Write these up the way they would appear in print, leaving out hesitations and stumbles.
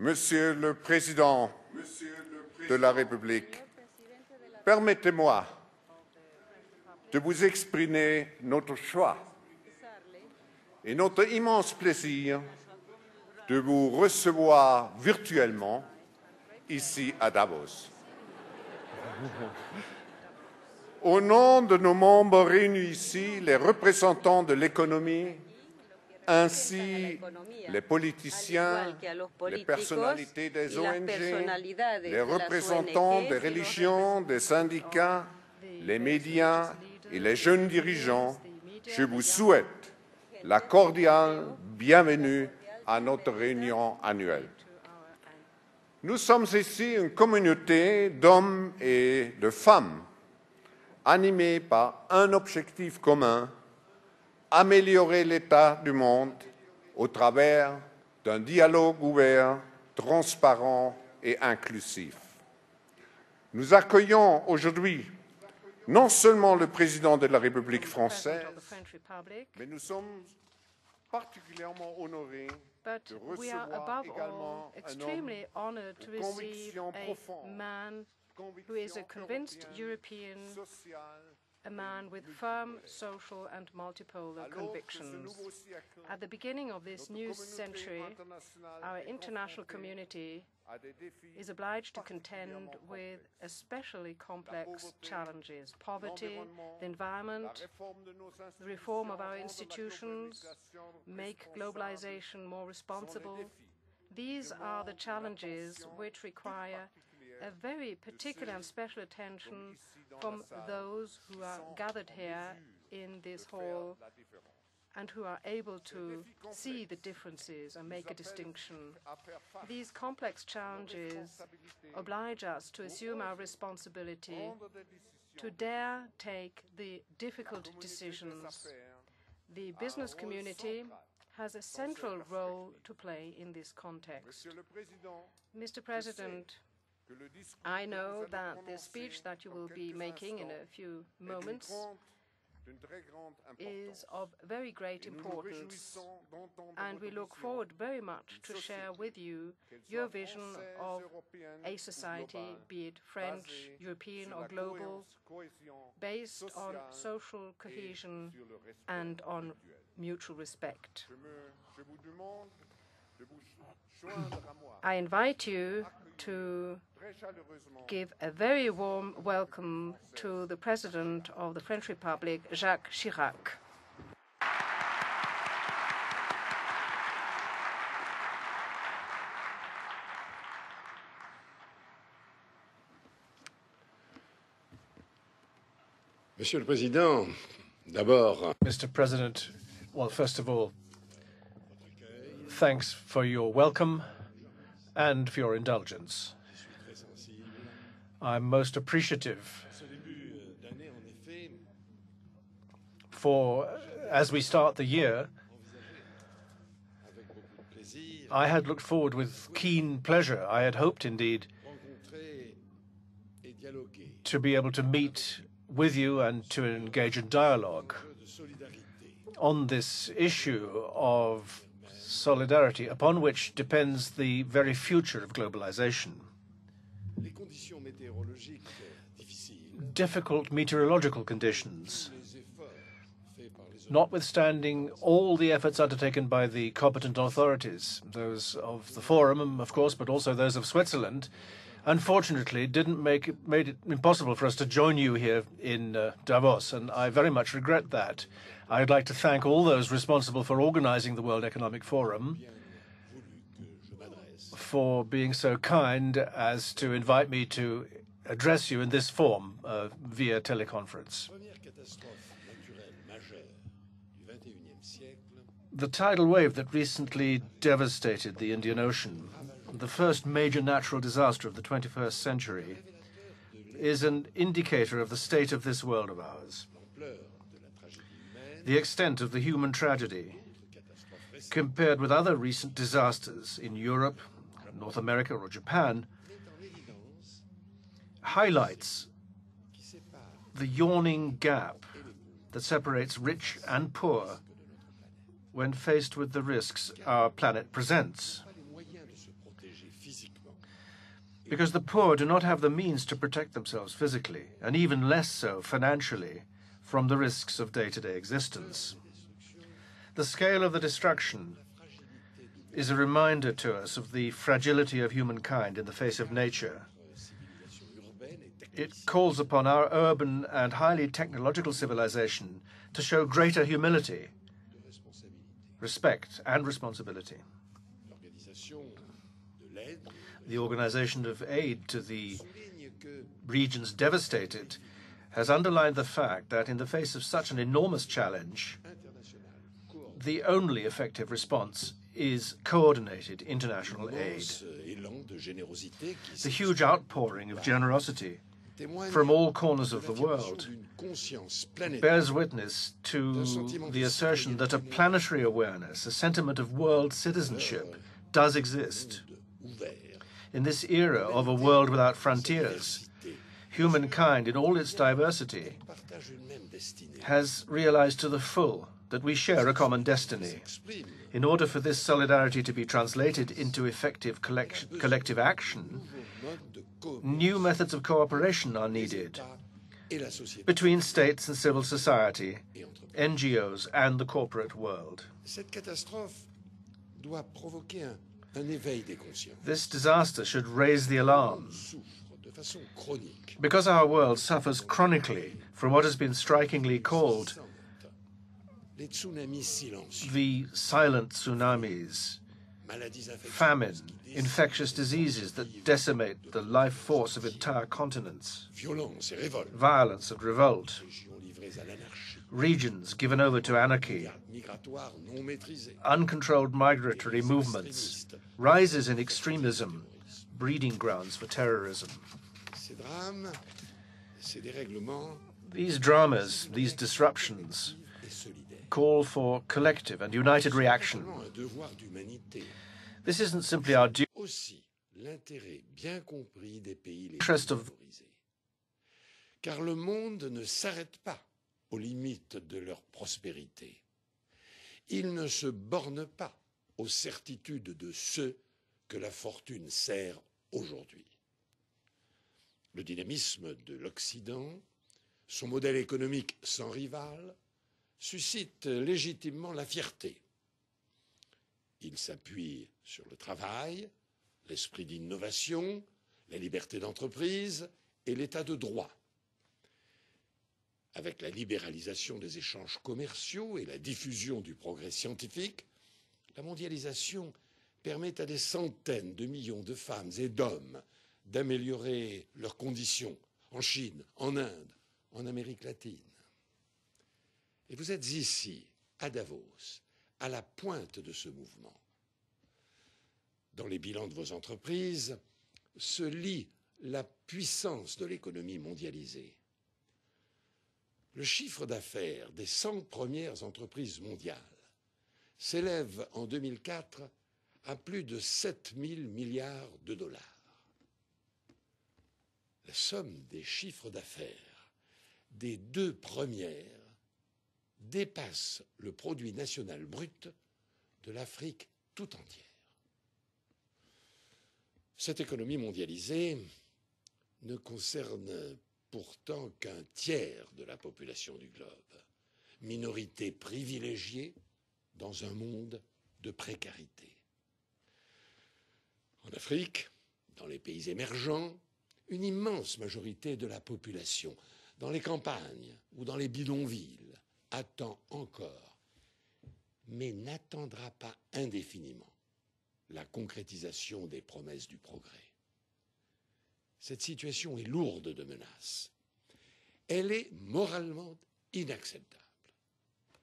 Monsieur le Président de la République, permettez-moi de vous exprimer notre choix et notre immense plaisir de vous recevoir virtuellement ici à Davos. Au nom de nos membres réunis ici, les représentants de l'économie, ainsi les politiciens, les personnalités des ONG, les représentants des religions, des syndicats, les médias et les jeunes dirigeants, je vous souhaite la cordiale bienvenue à notre réunion annuelle. Nous sommes ici une communauté d'hommes et de femmes animés par un objectif commun, améliorer l'état du monde au travers d'un dialogue ouvert, transparent et inclusif. Nous accueillons aujourd'hui non seulement le président de la République française, mais nous sommes particulièrement honorés de recevoir également un homme de conviction profonde, who is a convinced European, a man with firm social and multipolar convictions. At the beginning of this new century, our international community is obliged to contend with especially complex challenges: poverty, the environment, the reform of our institutions, make globalization more responsible. These are the challenges which require a very particular and special attention from those who are gathered here in this hall and who are able to see the differences and make a distinction. These complex challenges oblige us to assume our responsibility, to dare take the difficult decisions. The business community has a central role to play in this context. Mr. President, I know that the speech that you will be making in a few moments is of very great importance, and we look forward very much to share with you your vision of a society, be it French, European or global, based on social cohesion and on mutual respect. I invite you to give a very warm welcome to the President of the French Republic, Jacques Chirac. Monsieur le Président, d'abord. Mr. President, well, first of all, thanks for your welcome and for your indulgence. I'm most appreciative for, as we start the year, I had looked forward with keen pleasure. I had hoped, indeed, to be able to meet with you and to engage in dialogue on this issue of solidarity, upon which depends the very future of globalization. Difficult meteorological conditions, notwithstanding all the efforts undertaken by the competent authorities, those of the Forum, of course, but also those of Switzerland, unfortunately made it impossible for us to join you here in Davos, and I very much regret that. I'd like to thank all those responsible for organizing the World Economic Forum for being so kind as to invite me to address you in this form via teleconference. The tidal wave that recently devastated the Indian Ocean, the first major natural disaster of the 21st century, is an indicator of the state of this world of ours. The extent of the human tragedy, compared with other recent disasters in Europe, North America, or Japan, highlights the yawning gap that separates rich and poor when faced with the risks our planet presents. because the poor do not have the means to protect themselves physically, and even less so financially, from the risks of day-to-day existence. The scale of the destruction is a reminder to us of the fragility of humankind in the face of nature. It calls upon our urban and highly technological civilization to show greater humility, respect, and responsibility. The organization of aid to the regions devastated has underlined the fact that in the face of such an enormous challenge, the only effective response is coordinated international aid. The huge outpouring of generosity from all corners of the world bears witness to the assertion that a planetary awareness, a sentiment of world citizenship, does exist. In this era of a world without frontiers, humankind in all its diversity has realized to the full that we share a common destiny. In order for this solidarity to be translated into effective collective action, new methods of cooperation are needed between states and civil society, NGOs, and the corporate world. This disaster should raise the alarm, because our world suffers chronically from what has been strikingly called the silent tsunamis, famine, infectious diseases that decimate the life force of entire continents, violence and revolt, regions given over to anarchy, uncontrolled migratory movements, rises in extremism, breeding grounds for terrorism. These dramas, these disruptions, call for collective and united reaction. This isn't simply our duty. Interest of car le monde ne s'arrête pas aux limites de leur prospérité. Il ne se borne pas aux certitudes de ceux que la fortune sert aujourd'hui. Le dynamisme de l'Occident, son modèle économique sans rival, suscite légitimement la fierté. Il s'appuie sur le travail, l'esprit d'innovation, la liberté d'entreprise et l'état de droit. Avec la libéralisation des échanges commerciaux et la diffusion du progrès scientifique, la mondialisation permet à des centaines de millions de femmes et d'hommes d'améliorer leurs conditions en Chine, en Inde, en Amérique latine. Et vous êtes ici, à Davos, à la pointe de ce mouvement. Dans les bilans de vos entreprises se lit la puissance de l'économie mondialisée. Le chiffre d'affaires des 100 premières entreprises mondiales s'élève en 2004 à plus de 7 000 milliards de dollars. La somme des chiffres d'affaires des deux premières dépasse le produit national brut de l'Afrique tout entière. Cette économie mondialisée ne concerne pourtant qu'un tiers de la population du globe, minorité privilégiée dans un monde de précarité. En Afrique, dans les pays émergents, une immense majorité de la population, dans les campagnes ou dans les bidonvilles, attend encore, mais n'attendra pas indéfiniment la concrétisation des promesses du progrès. Cette situation est lourde de menaces. Elle est moralement inacceptable.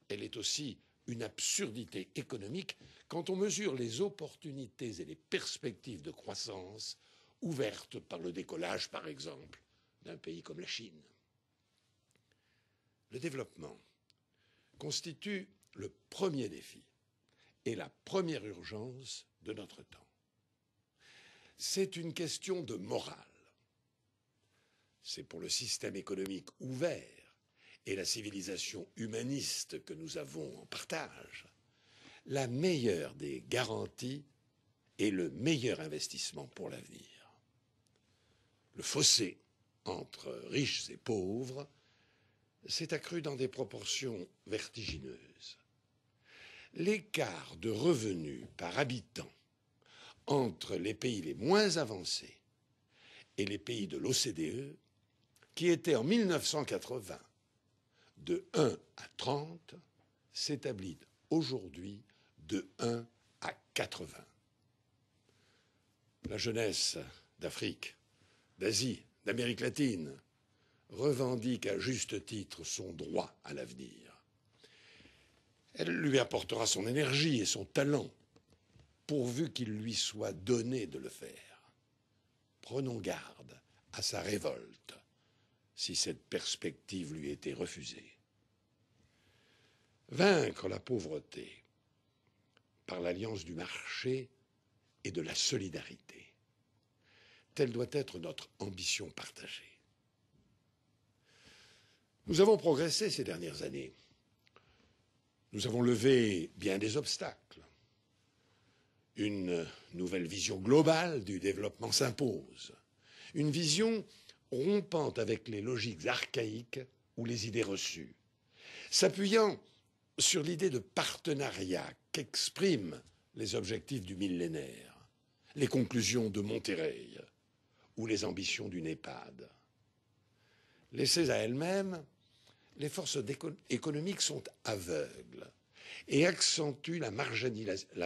Elle est aussi une absurdité économique quand on mesure les opportunités et les perspectives de croissance ouvertes par le décollage, par exemple, d'un pays comme la Chine. Le développement constitue le premier défi et la première urgence de notre temps. C'est une question de morale. C'est pour le système économique ouvert et la civilisation humaniste que nous avons en partage la meilleure des garanties et le meilleur investissement pour l'avenir. Le fossé entre riches et pauvres s'est accru dans des proportions vertigineuses. L'écart de revenus par habitant entre les pays les moins avancés et les pays de l'OCDE, qui était en 1980 de 1 à 30, s'établit aujourd'hui de 1 à 80. La jeunesse d'Afrique, d'Asie, d'Amérique latine revendique à juste titre son droit à l'avenir. Elle lui apportera son énergie et son talent, pourvu qu'il lui soit donné de le faire. Prenons garde à sa révolte si cette perspective lui était refusée. Vaincre la pauvreté par l'alliance du marché et de la solidarité, telle doit être notre ambition partagée. Nous avons progressé ces dernières années. Nous avons levé bien des obstacles. Une nouvelle vision globale du développement s'impose. Une vision rompant avec les logiques archaïques ou les idées reçues, s'appuyant sur l'idée de partenariat qu'expriment les objectifs du millénaire, les conclusions de Monterrey ou les ambitions du NEPAD. Laissées à elles-mêmes, les forces économiques sont aveugles et accentuent la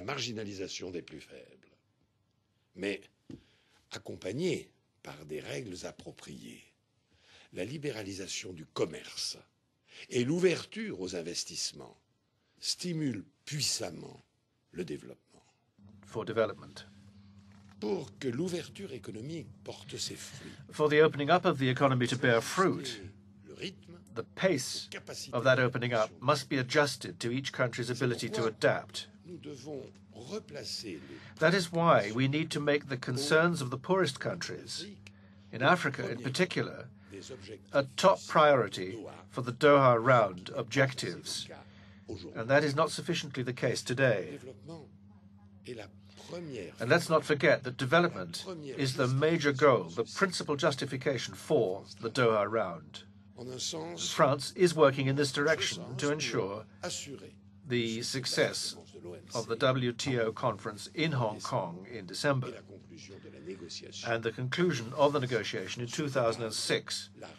marginalisation des plus faibles. Mais accompagnées par des règles appropriées, la libéralisation du commerce et l'ouverture aux investissements stimulent puissamment le développement. For development. Pour que l'ouverture économique porte ses fruits, For the opening up of the economy to bear fruit, le rythme, the pace of that opening up must be adjusted to each country's ability to adapt. nous devons replacer les That is why we need to make the concerns of the poorest countries, in Africa in particular, des objectifs a top priority for the Doha Round objectives. aujourd'hui. And that is not sufficiently the case Le today. développement est la première And let's not forget that development is the major goal, the principal justification for the Doha Round. en un sens France is working in this direction to ensure assuré the success de l'OMC of the WTO conference in Hong Kong in December et la conclusion de la négociation and the conclusion of the negotiation in 2006 large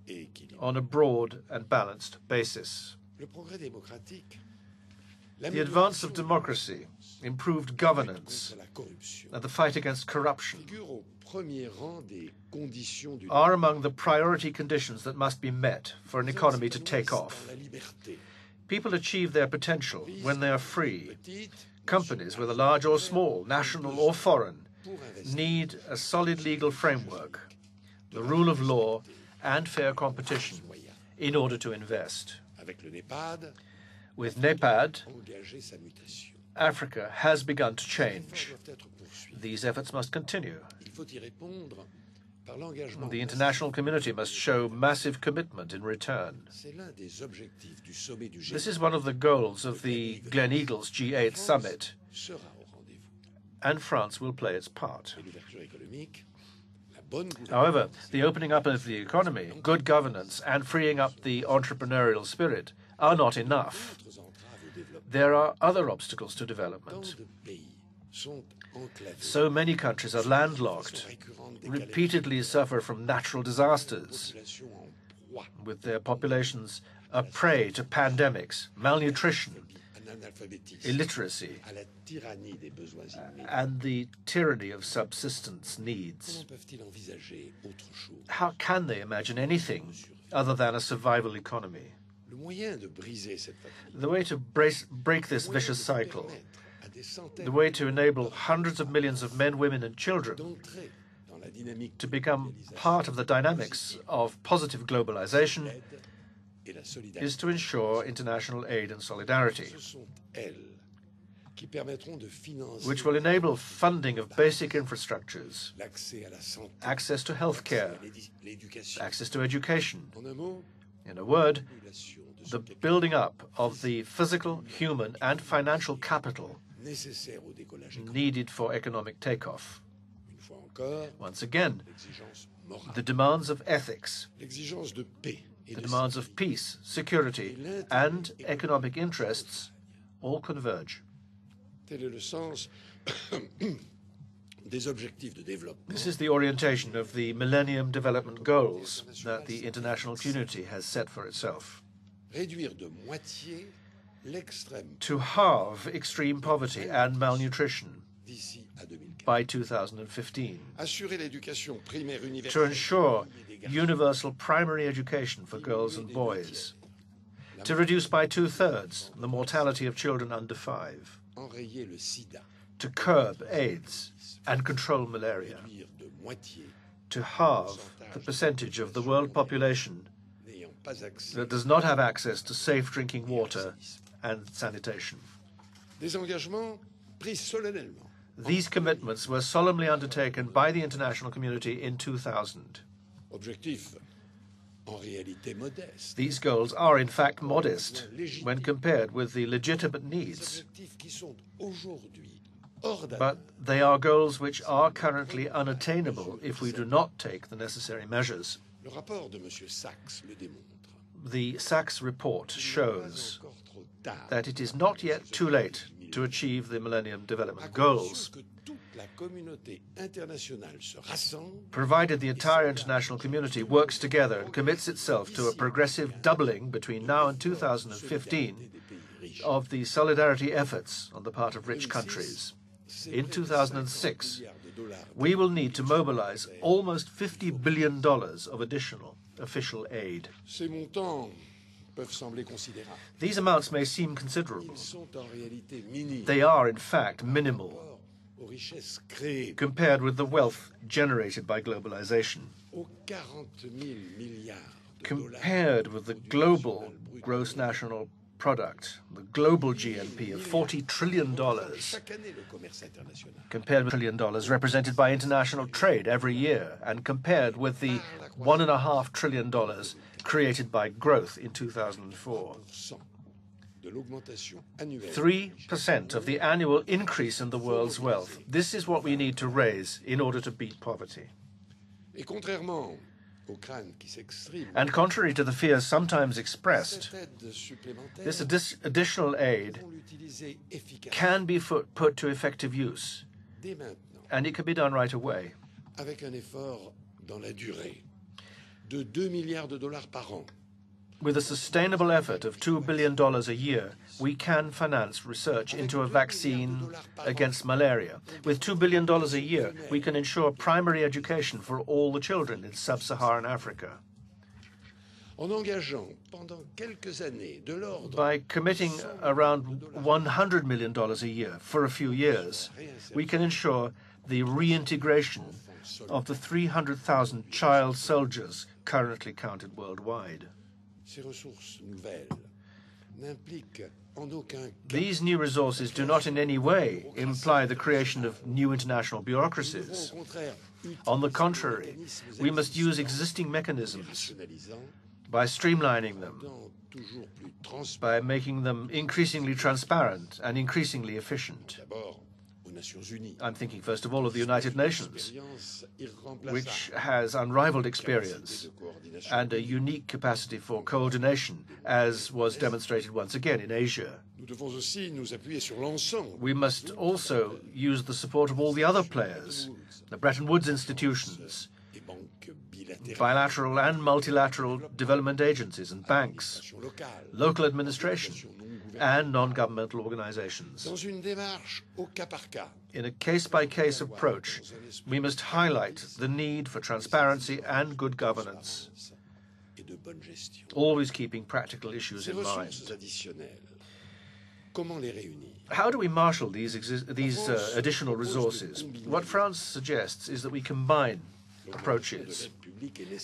et équilibrée. on a broad and balanced basis. Le progrès démocratique, The advance of democracy, improved governance, contre la corruption and the fight against corruption figure au premier rang des conditions du are among the priority conditions that must be met for an economy to take off. la liberté. People achieve their potential when they are free. Petite Companies, whether large or small, national or foreign, pour investir need a solid legal framework, the rule of law, and fair competition in order to invest. avec le NEPAD, With NEPAD, engager sa mutation. Africa has begun to Les change. efforts doivent être poursuivis. These efforts must continue. Il faut y répondre par l'engagement. The international community must show massive commitment in return. C'est l'un des objectifs du sommet du This G8 is one of the goals of the Gleneagles G8 summit, sera au rendez-vous. and France will play its part. Et l'ouverture économique, la bonne However, gouvernance, the opening up of the economy, good governance, and freeing up the entrepreneurial spirit are not enough. d'autres entraves au développement. There are other obstacles to Tant development. de pays sont enclavés. So many countries are landlocked, sont récurrentes des repeatedly suffer from natural disasters, populations en proie with their populations a prey to pandemics, malnutrition, à l'analphabétisme, illiteracy, à la tyrannie des besoins immédiats. and the tyranny of subsistence needs. Comment peuvent-ils envisager autre chose? How can they imagine anything other than a survival economy? Le moyen de briser cette fatigue, The way to break this vicious cycle, permettre à des centaines the way to enable hundreds of millions of men, women, and children d'entrer dans la dynamique to become part of the dynamics of positive globalization l'aide et la solidarité. is to ensure international aid and solidarity, Ce sont elles qui permettront de financer which will enable funding of basic infrastructures, l'accès à la santé, access to health care, l'éducation. access to education. En un mot, In a word, population de ce the capital building up of the physical, human, and financial capital nécessaire au décollage économique. needed for economic takeoff. Une Once again, the demands of ethics, the demands of peace, security, and economic interests all converge. This is the orientation of the Millennium Development Goals that the international community has set for itself. To halve extreme poverty and malnutrition by 2015, to ensure universal primary education for girls and boys, to reduce by 2/3 the mortality of children under 5, to curb AIDS and control malaria, to halve the percentage of the world population that does not have access to safe drinking water and sanitation. These commitments were solemnly undertaken by the international community in 2000. These goals are in fact modest when compared with the legitimate needs, but they are goals which are currently unattainable if we do not take the necessary measures. The Sachs report shows that it is not yet too late to achieve the Millennium Development Goals, provided the entire international community works together and commits itself to a progressive doubling between now and 2015 of the solidarity efforts on the part of rich countries. In 2006, we will need to mobilize almost $50 billion of additional official aid. These amounts may seem considerable. They are, in fact, minimal compared with the wealth generated by globalization. Compared with the global gross national product, the global GNP of $40 trillion, compared with $1 trillion represented by international trade every year, and compared with the $1.5 trillion created by growth in 2004. 3% of the annual increase in the world's wealth. This is what we need to raise in order to beat poverty. And contrary to the fears sometimes expressed, this additional aid can be put to effective use, and it can be done right away. With a sustainable effort of $2 billion a year, we can finance research into a vaccine against malaria. With $2 billion a year, we can ensure primary education for all the children in sub-Saharan Africa. By committing around $100 million a year for a few years, we can ensure the reintegration of the 300,000 child soldiers currently counted worldwide. These new resources do not in any way imply the creation of new international bureaucracies. On the contrary, we must use existing mechanisms by streamlining them, by making them increasingly transparent and increasingly efficient. I'm thinking, first of all, of the United Nations, which has unrivaled experience and a unique capacity for coordination, as was demonstrated once again in Asia. We must also use the support of all the other players, the Bretton Woods institutions, bilateral and multilateral development agencies and banks, local administration, and non-governmental organizations. In a case-by-case approach, we must highlight the need for transparency and good governance, always keeping practical issues in mind. How do we marshal these additional resources? What France suggests is that we combine approaches.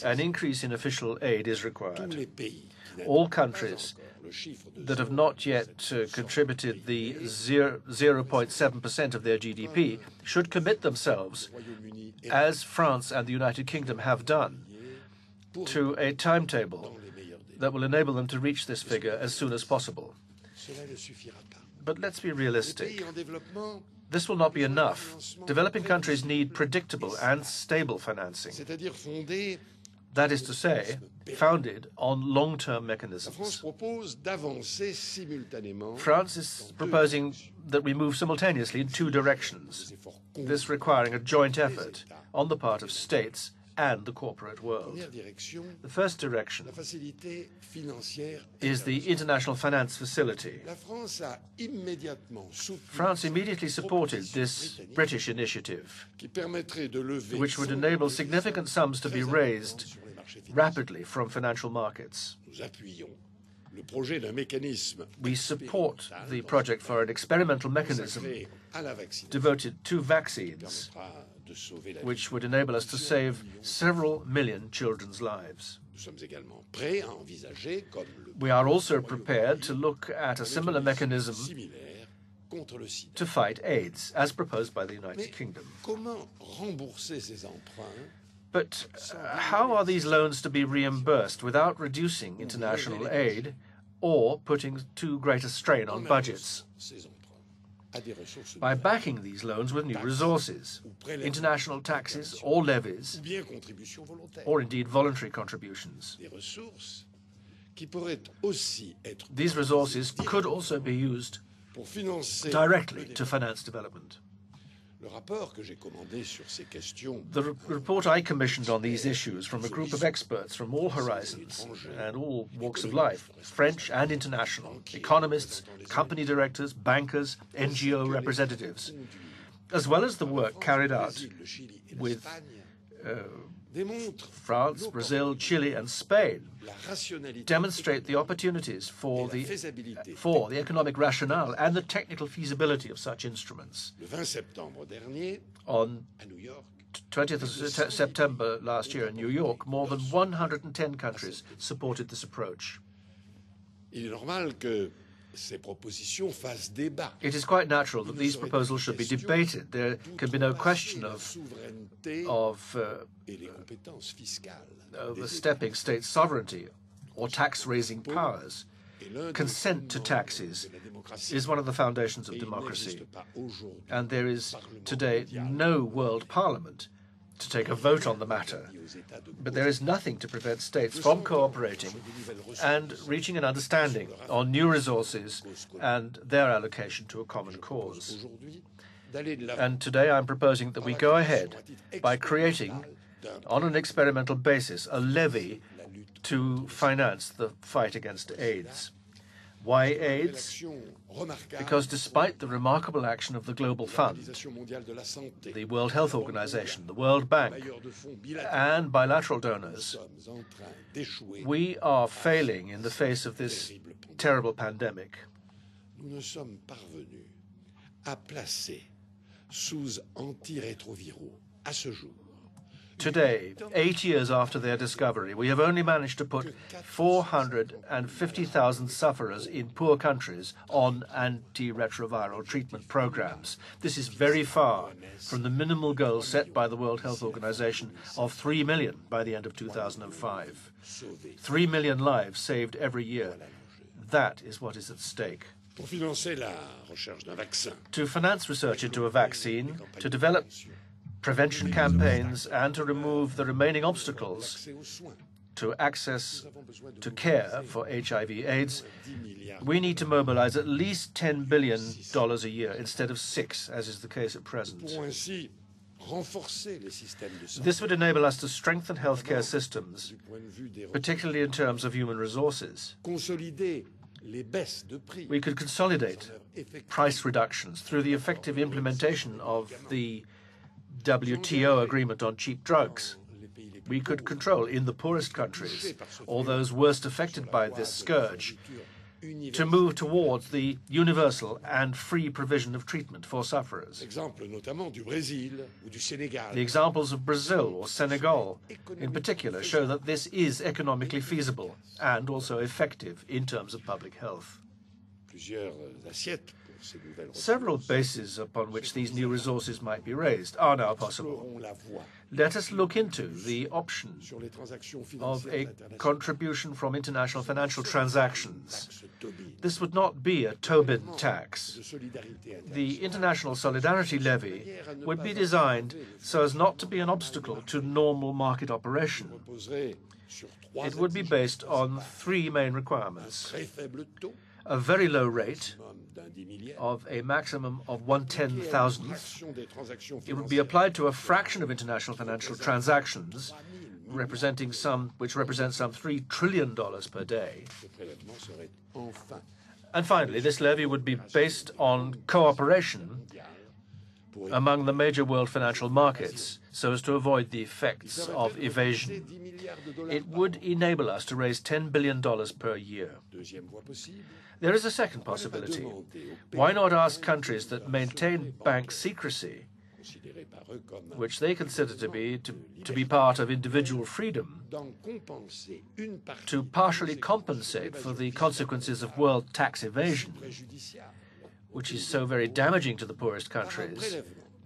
An increase in official aid is required. All countries that have not yet contributed the 0.7% of their GDP should commit themselves, as France and the United Kingdom have done, to a timetable that will enable them to reach this figure as soon as possible. But let's be realistic. this will not be enough. Developing countries need predictable and stable financing. c'est-à-dire fondé. That is to say, founded on long-term mechanisms. France propose d'avancer simultanément. France is proposing that we move simultaneously in two directions, this requiring a joint effort on the part of states and the corporate world. Première direction, The first direction la facilité financière. is the International Finance Facility. La France a immédiatement soutenu France immediately supported this British initiative, qui permettrait de lever which would enable significant sums to be raised sur les marchés financiers. rapidly from financial markets. Nous appuyons le projet d'un mécanisme We support the project for an experimental mechanism consacré à la vaccination devoted to vaccines, permettra de sauver la vie. which would enable us to save several million children's lives. Nous sommes également prêts à envisager, comme le We are also prepared to look at a similar mechanism similaire contre le sida. to fight AIDS, as proposed by the United Mais Kingdom. comment rembourser ces emprunts But how are these loans to be reimbursed without reducing international aid or putting too great a strain on budgets? ces emprunts à des ressources By backing these loans with new resources, international taxes or levies, ou bien contributions volontaires, or indeed voluntary contributions. des ressources qui pourraient aussi être These resources could also be used pour financer directly to finance development. le rapport que j'ai commandé sur ces questions. The report I commissioned on these issues from a group of experts from all horizons and all walks of life, French and international, economists, company directors, bankers, NGO representatives, as well as the work carried out Le Chili et with l'Espagne démontre France, Brazil, Chile, and Spain, la rationalité demonstrate the opportunities for et la the faisabilité. economic rationale and the technical feasibility of such instruments. Le 20 septembre dernier, On à New York, 20th of September last year in New York, more than 110 countries supported this approach. il est normal que ces propositions fassent débat. It is quite natural that these proposals should be debated. There can be no question La of souveraineté et les compétences fiscales. overstepping state sovereignty or tax-raising powers. Et l'un des Consent to fondements taxes de la démocratie. is one of the foundations Et of il democracy. n'existe pas aujourd'hui And there is Parlement today mondial no world parliament to take a vote on the matter. qui aux États de But there is nothing to prevent states from cooperating and reaching an understanding on new resources and their allocation to a common cause. aujourd'hui d'aller de l'avant And today I'm proposing that we go ahead by creating, on an experimental basis, a levy to finance the fight against AIDS. Why AIDS? l'action remarquable Because despite the remarkable action of the Global Fund, l'Organisation mondiale de la santé, the World Health Organization, the World Bank, bailleurs de fonds bilatéraux, and bilateral donors, nous sommes en train d'échouer. we are failing in the face of this terrible pandemic. Nous ne sommes parvenus à placer sous antirétroviraux à ce jour Today, 8 years after their discovery, we have only managed to put 450,000 sufferers in poor countries on antiretroviral treatment programs. This is very far from the minimal goal set by the World Health Organization of 3 million by the end of 2005. 3 million lives saved every year. That is what is at stake. pour financer la recherche d'un vaccin. To finance research into a vaccine, to develop prevention campaigns, and to remove the remaining obstacles Accès aux soins. to access to care for HIV/AIDS, we need to mobilize at least $10 billion a year instead of 6, as is the case at present. Nous pourrons ainsi renforcer les systèmes de santé This would enable us to strengthen healthcare systems, du point de vue des particularly in terms of human resources. consolider les baisses de prix. We could consolidate price reductions through the effective implementation of the WTO agreement on cheap drugs. We could control, in the poorest countries, or those worst affected by this scourge, to move towards the universal and free provision of treatment for sufferers. Exemple notamment du Brésil ou du Sénégal. The examples of Brazil or Senegal, in particular, show that this is economically feasible and also effective in terms of public health. Plusieurs assiettes Several bases upon which these new resources might be raised are now possible. Let us look into the option of a contribution from international financial transactions. This would not be a Tobin tax. The international solidarity levy would be designed so as not to be an obstacle to normal market operation. It would be based on three main requirements: a very low rate of a maximum of 1/10,000th. It would be applied to a fraction of international financial transactions, which represents some $3 trillion per day. And finally, this levy would be based on cooperation among the major world financial markets so as to avoid the effects of evasion. It would enable us to raise $10 billion per year. There is a second possibility. Why not ask countries that maintain bank secrecy, which they consider to be part of individual freedom, to partially compensate for the consequences of world tax evasion, which is so very damaging to the poorest countries,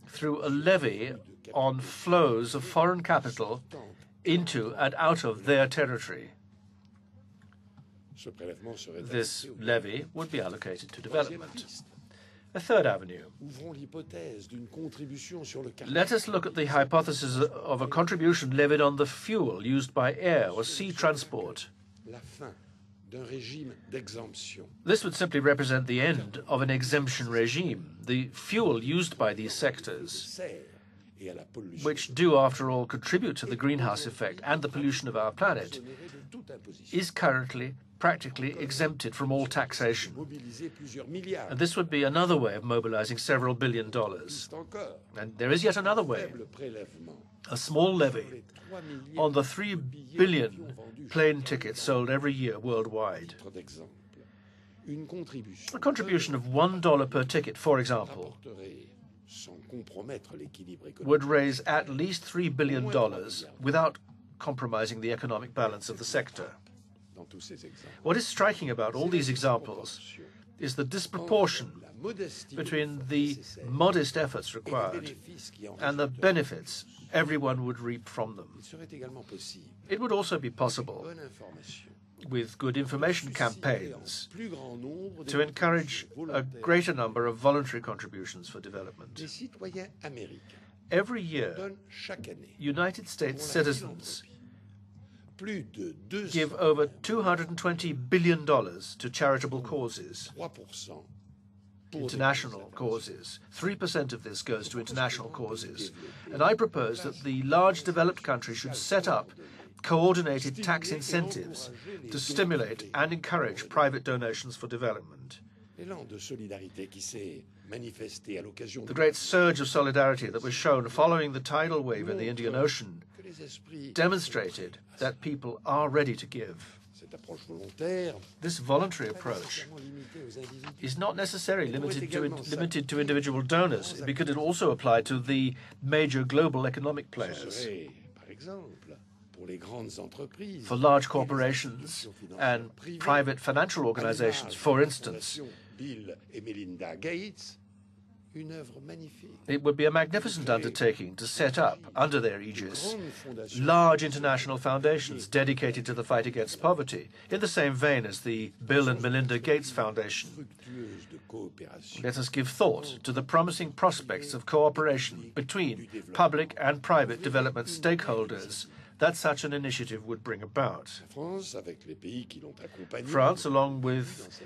through a levy on flows of foreign capital into and out of their territory. This levy would be allocated to development. A third avenue. Let us look at the hypothesis of a contribution levied on the fuel used by air or sea transport. This would simply represent the end of an exemption regime. The fuel used by these sectors, which do, after all, contribute to the greenhouse effect and the pollution of our planet, is currently practically exempted from all taxation. And this would be another way of mobilizing several $billion. And there is yet another way, a small levy on the 3 billion plane tickets sold every year worldwide. A contribution of $1 per ticket, for example, would raise at least $3 billion without compromising the economic balance of the sector. What is striking about all these examples is the disproportion between the modest efforts required and the benefits everyone would reap from them. It would also be possible, with good information campaigns, to encourage a greater number of voluntary contributions for development. Every year, United States citizens give over $220 billion to charitable causes, international causes. 3% of this goes to international causes. And I propose that the large developed countries should set up coordinated tax incentives to stimulate and encourage private donations for development. The great surge of solidarity that was shown following the tidal wave in the Indian Ocean demonstrated that people are ready to give. This voluntary approach is not necessarily limited to individual donors, because it also applied to the major global economic players. For large corporations and private financial organizations, for instance, it would be a magnificent undertaking to set up, under their aegis, large international foundations dedicated to the fight against poverty, in the same vein as the Bill and Melinda Gates Foundation. Let us give thought to the promising prospects of cooperation between public and private development stakeholders that such an initiative would bring about. France, along with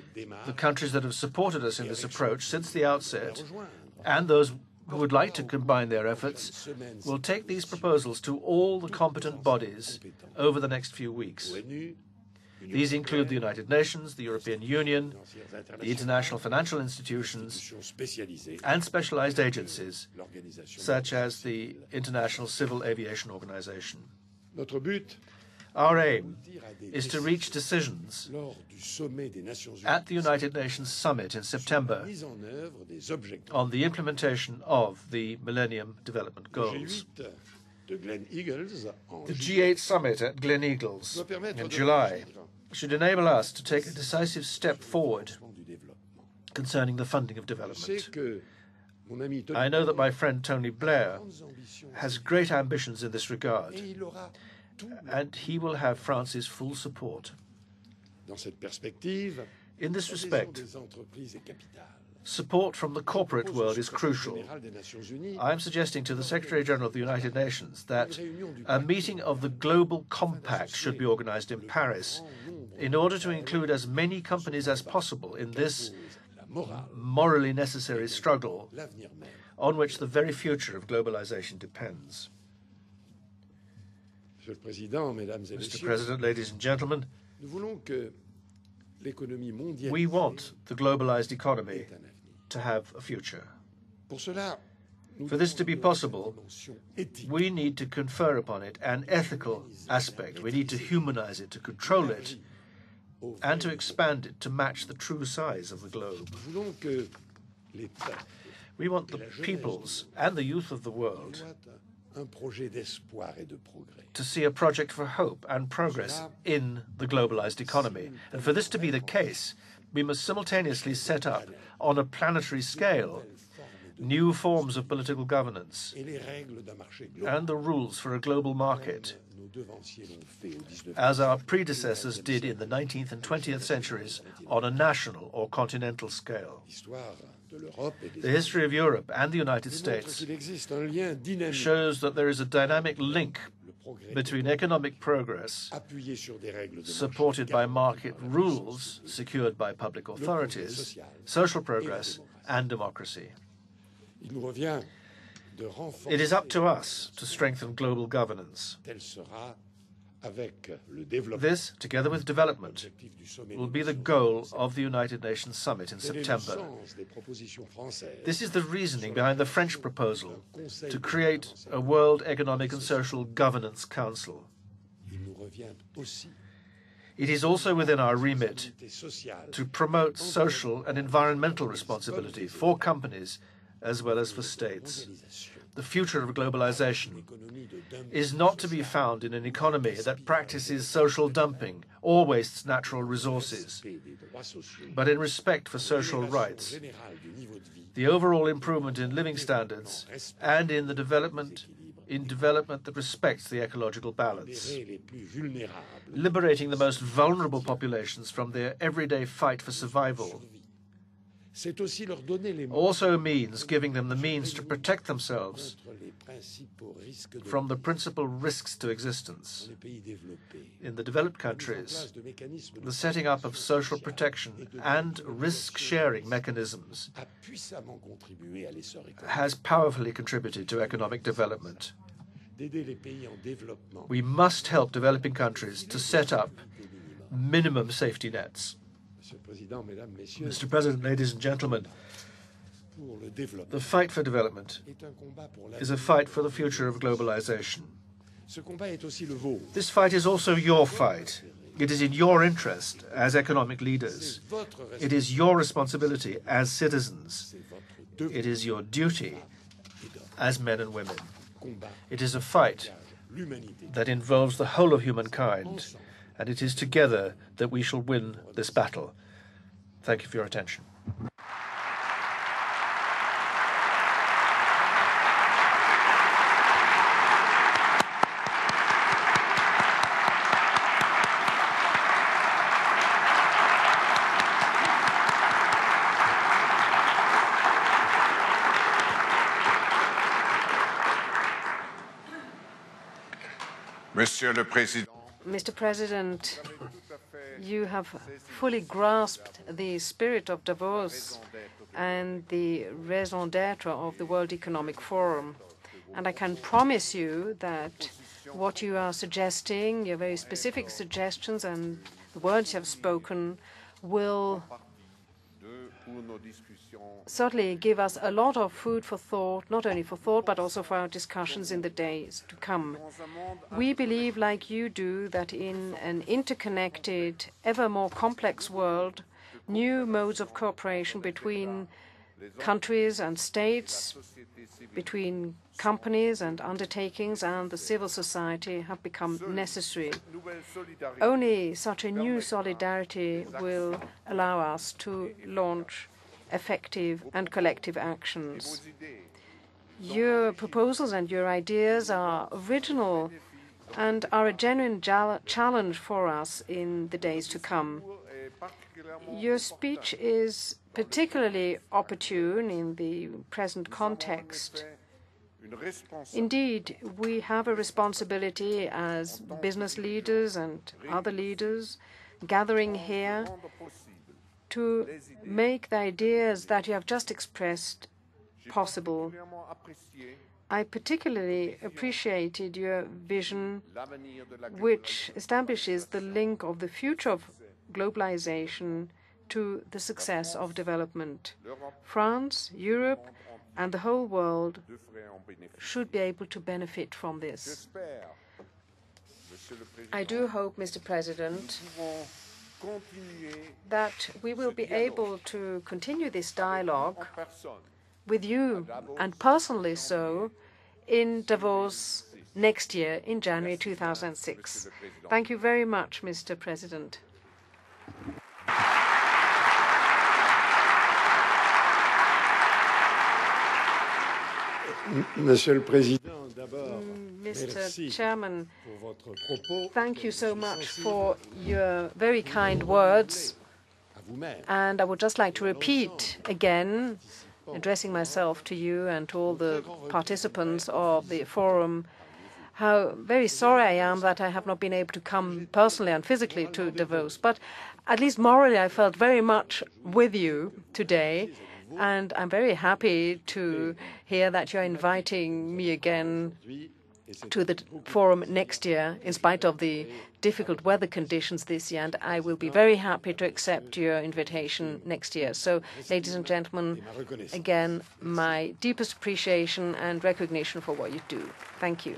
the countries that have supported us in this approach since the outset, and those who would like to combine their efforts, will take these proposals to all the competent bodies over the next few weeks. These include the United Nations, the European Union, the international financial institutions, and specialized agencies, such as the International Civil Aviation Organization. Our aim is to reach decisions at the United Nations Summit in September on the implementation of the Millennium Development Goals. The G8 Summit at Glen Eagles in July should enable us to take a decisive step forward concerning the funding of development. I know that my friend Tony Blair has great ambitions in this regard, and he will have France's full support. In this respect, support from the corporate world is crucial. I am suggesting to the Secretary-General of the United Nations that a meeting of the Global Compact should be organized in Paris in order to include as many companies as possible in this morally necessary struggle on which the very future of globalization depends. Mr. President, ladies and gentlemen, we want the globalized economy to have a future. For this to be possible, we need to confer upon it an ethical aspect. We need to humanize it, to control it, and to expand it to match the true size of the globe. We want the peoples and the youth of the world to see a project for hope and progress in the globalized economy. And for this to be the case, we must simultaneously set up, on a planetary scale, new forms of political governance and the rules for a global market, as our predecessors did in the 19th and 20th centuries on a national or continental scale. The history of Europe and the United States shows that there is a dynamic link between economic progress supported by market rules secured by public authorities, social progress, and democracy. It is up to us to strengthen global governance. This, together with development, will be the goal of the United Nations Summit in September. This is the reasoning behind the French proposal to create a World Economic and Social Governance Council. It is also within our remit to promote social and environmental responsibility for companies as well as for states. The future of globalization is not to be found in an economy that practices social dumping or wastes natural resources, but in respect for social rights, the overall improvement in living standards, and in the development that respects the ecological balance. Liberating the most vulnerable populations from their everyday fight for survival also means giving them the means to protect themselves from the principal risks to existence. In the developed countries, the setting up of social protection and risk-sharing mechanisms has powerfully contributed to economic development. We must help developing countries to set up minimum safety nets. Mr. President, ladies and gentlemen, the fight for development is a fight for the future of globalization. This fight is also your fight. It is in your interest as economic leaders. It is your responsibility as citizens. It is your duty as men and women. It is a fight that involves the whole of humankind, and it is together that we shall win this battle. Thank you for your attention. Mr. President, you have fully grasped the spirit of Davos and the raison d'etre of the World Economic Forum. And I can promise you that what you are suggesting, your very specific suggestions and the words you have spoken, will certainly give us a lot of food for thought, not only for thought, but also for our discussions in the days to come. We believe, like you do, that in an interconnected, ever more complex world, new modes of cooperation between countries and states, between companies and undertakings and the civil society have become necessary. Only such a new solidarity will allow us to launch effective and collective actions. Your proposals and your ideas are original and are a genuine challenge for us in the days to come. Your speech is particularly opportune in the present context. Indeed, we have a responsibility as business leaders and other leaders gathering here to make the ideas that you have just expressed possible. I particularly appreciated your vision, which establishes the link of the future of globalization to the success of development. France, Europe, and the whole world should be able to benefit from this. I do hope, Mr. President, that we will be able to continue this dialogue with you, and personally so, in Davos next year in January 2006. Thank you very much, Mr. President. Monsieur le Président, d'abord, Mr. Chairman, thank you so much for your very kind words. And I would just like to repeat again, addressing myself to you and to all the participants of the forum, how very sorry I am that I have not been able to come personally and physically to Davos. But at least morally, I felt very much with you today. And I'm very happy to hear that you're inviting me again to the forum next year, in spite of the difficult weather conditions this year. And I will be very happy to accept your invitation next year. So, ladies and gentlemen, again, my deepest appreciation and recognition for what you do. Thank you.